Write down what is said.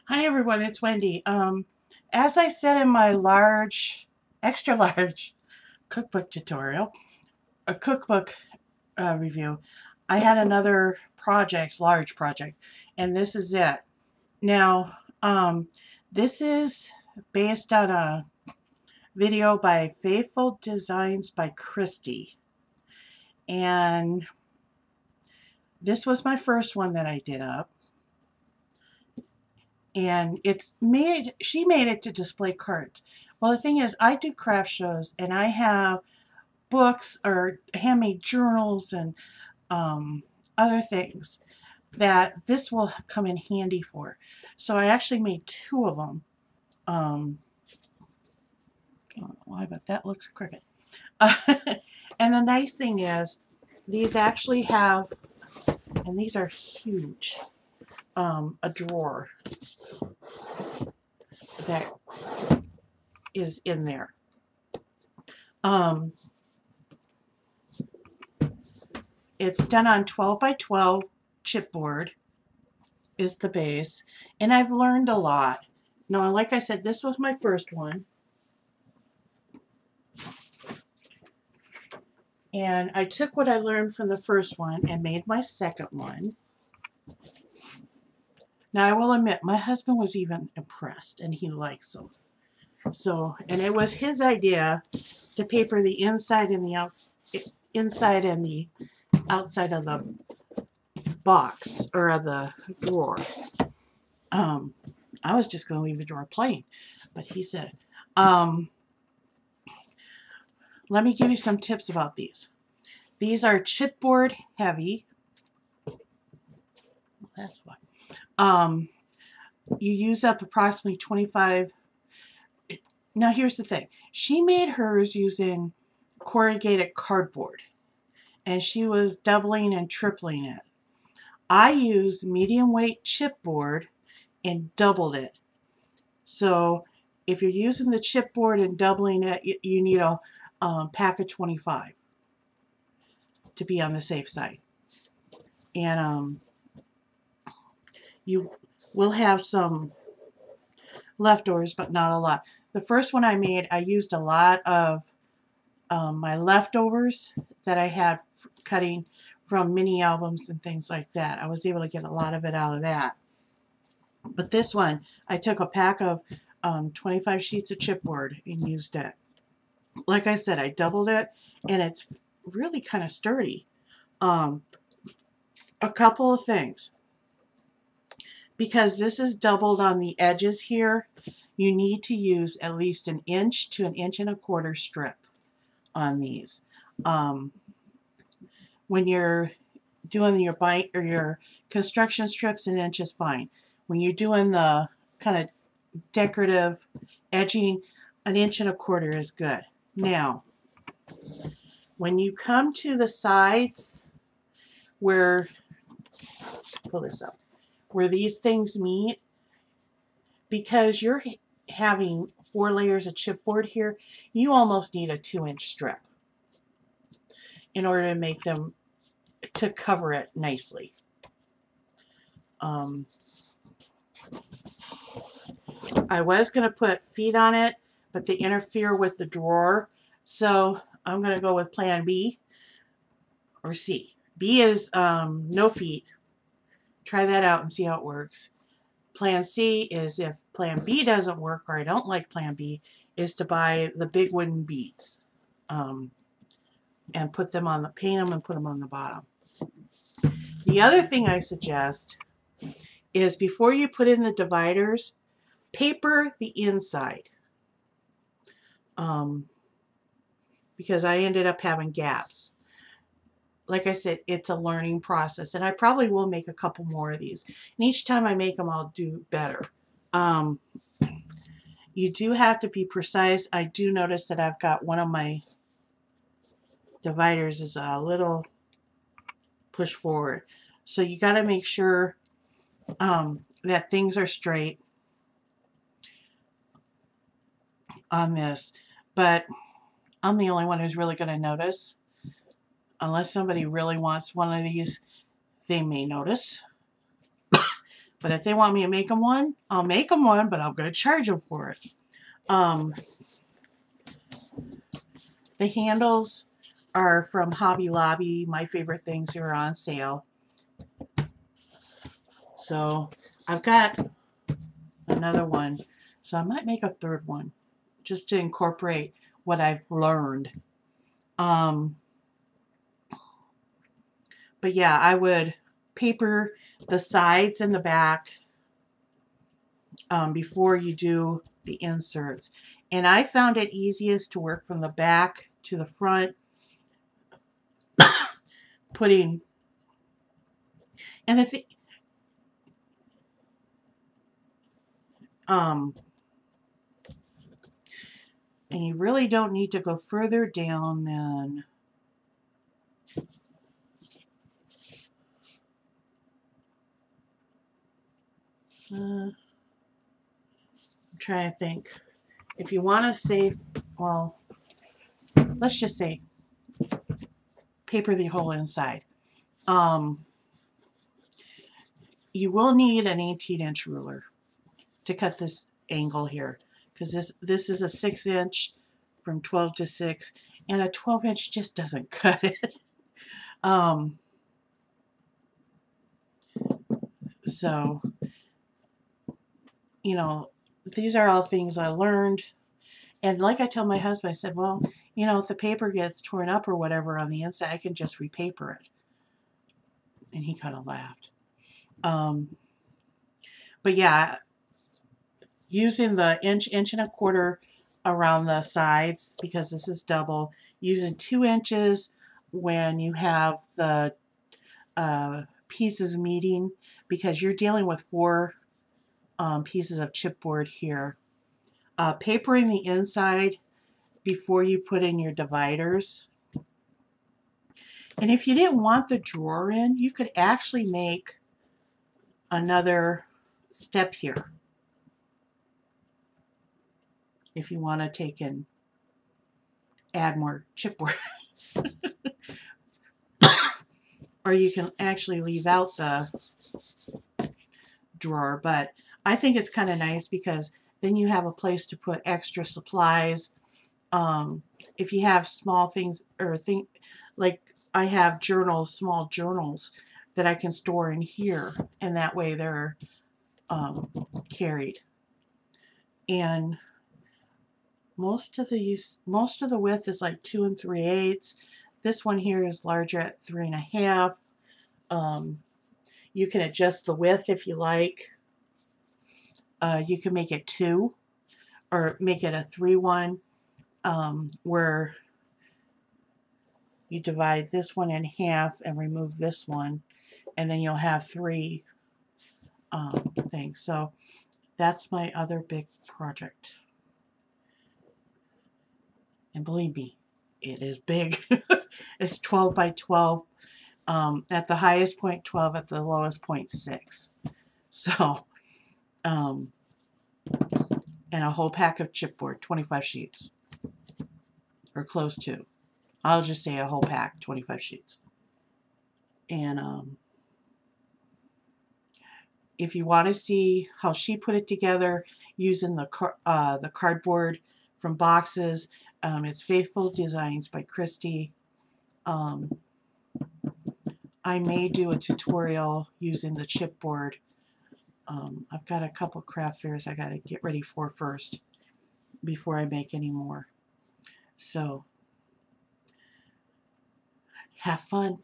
Hi everyone, it's Wendy. As I said in my extra large cookbook tutorial, a cookbook review, I had another large project, and this is it. Now, this is based on a video by Faithful Designs by Christie, and this was my first one that I did up. And she made it to display cards. Well, the thing is, I do craft shows and I have books or handmade journals and other things that this will come in handy for. So I actually made two of them. I don't know why, but that looks crooked. And the nice thing is, these actually have, and these are huge, a drawer that is in there. It's done on 12 by 12 chipboard is the base, and I've learned a lot. Now, like I said, this was my first one, and I took what I learned from the first one and made my second one. Now, I will admit, my husband was even impressed, and he likes them. So, and it was his idea to paper the inside and the inside and the outside of the box or of the drawer. I was just going to leave the drawer plain, but he said, let me give you some tips about these. These are chipboard heavy. That's why. You use up approximately 25. Now here's the thing. She made hers using corrugated cardboard, and she was doubling and tripling it. I use medium weight chipboard and doubled it. So if you're using the chipboard and doubling it, you need a pack of 25 to be on the safe side. And you will have some leftovers, but not a lot. The first one I made, I used a lot of my leftovers that I had cutting from mini albums and things like that. I was able to get a lot of it out of that. But this one, I took a pack of 25 sheets of chipboard and used it. Like I said, I doubled it, and it's really kind of sturdy. A couple of things. Because this is doubled on the edges here, you need to use at least 1 inch to 1.25 inch strip on these. When you're doing your bite or your construction strips, 1 inch is fine. When you're doing the kind of decorative edging, 1.25 inch is good. Now, when you come to the sides where, pull this up, where these things meet, because you're having 4 layers of chipboard here, you almost need a 2-inch strip in order to make them, to cover it nicely. I was going to put feet on it, but they interfere with the drawer, so I'm going to go with plan B or C. B is no feet. Try that out and see how it works. Plan C is if plan B doesn't work, or I don't like plan B, is to buy the big wooden beads and put them on paint them and put them on the bottom. The other thing I suggest is before you put in the dividers, paper the inside. Because I ended up having gaps. Like I said, it's a learning process, and I probably will make a couple more of these. And each time I make them, I'll do better. You do have to be precise. I do notice that I've got one of my dividers is a little pushed forward. So you got to make sure that things are straight on this. But I'm the only one who's really going to notice. Unless somebody really wants one of these, they may notice. But if they want me to make them one, I'll make them one, but I'm going to charge them for it. The handles are from Hobby Lobby. My favorite things are on sale. So I've got another one. So I might make a third one just to incorporate what I've learned. But yeah, I would paper the sides and the back before you do the inserts. And I found it easiest to work from the back to the front, putting, and the thing, and you really don't need to go further down than I'm trying to think. If you want to save, well, let's just say paper the whole inside. You will need an 18-inch ruler to cut this angle here, because this is a 6-inch from 12 to 6, and a 12-inch just doesn't cut it. So, you know, these are all things I learned. And like I tell my husband, I said, well, you know, if the paper gets torn up or whatever on the inside, I can just repaper it. And he kind of laughed. But yeah, using the inch and a quarter around the sides, because this is double, using 2 inches when you have the pieces meeting, because you're dealing with 4 pieces of chipboard here. Papering the inside before you put in your dividers. And if you didn't want the drawer in, you could actually make another step here if you want to take and add more chipboard. Or you can actually leave out the drawer, but I think it's kind of nice because then you have a place to put extra supplies. If you have small things or like I have journals, small journals that I can store in here, and that way they're carried. And most of the width is like 2 3/8. This one here is larger at 3 1/2. You can adjust the width if you like. You can make it 2 or make it a 3-1, where you divide this one in half and remove this one, and then you'll have 3 things. So that's my other big project. And believe me, it is big. It's 12 by 12. At the highest point 12, at the lowest point 6. So, and a whole pack of chipboard, 25 sheets. Or close to. I'll just say a whole pack, 25 sheets. And if you want to see how she put it together using the cardboard from boxes, it's Faithful Designs by Christie. I may do a tutorial using the chipboard. I've got a couple craft fairs I got to get ready for first before I make any more. So, have fun.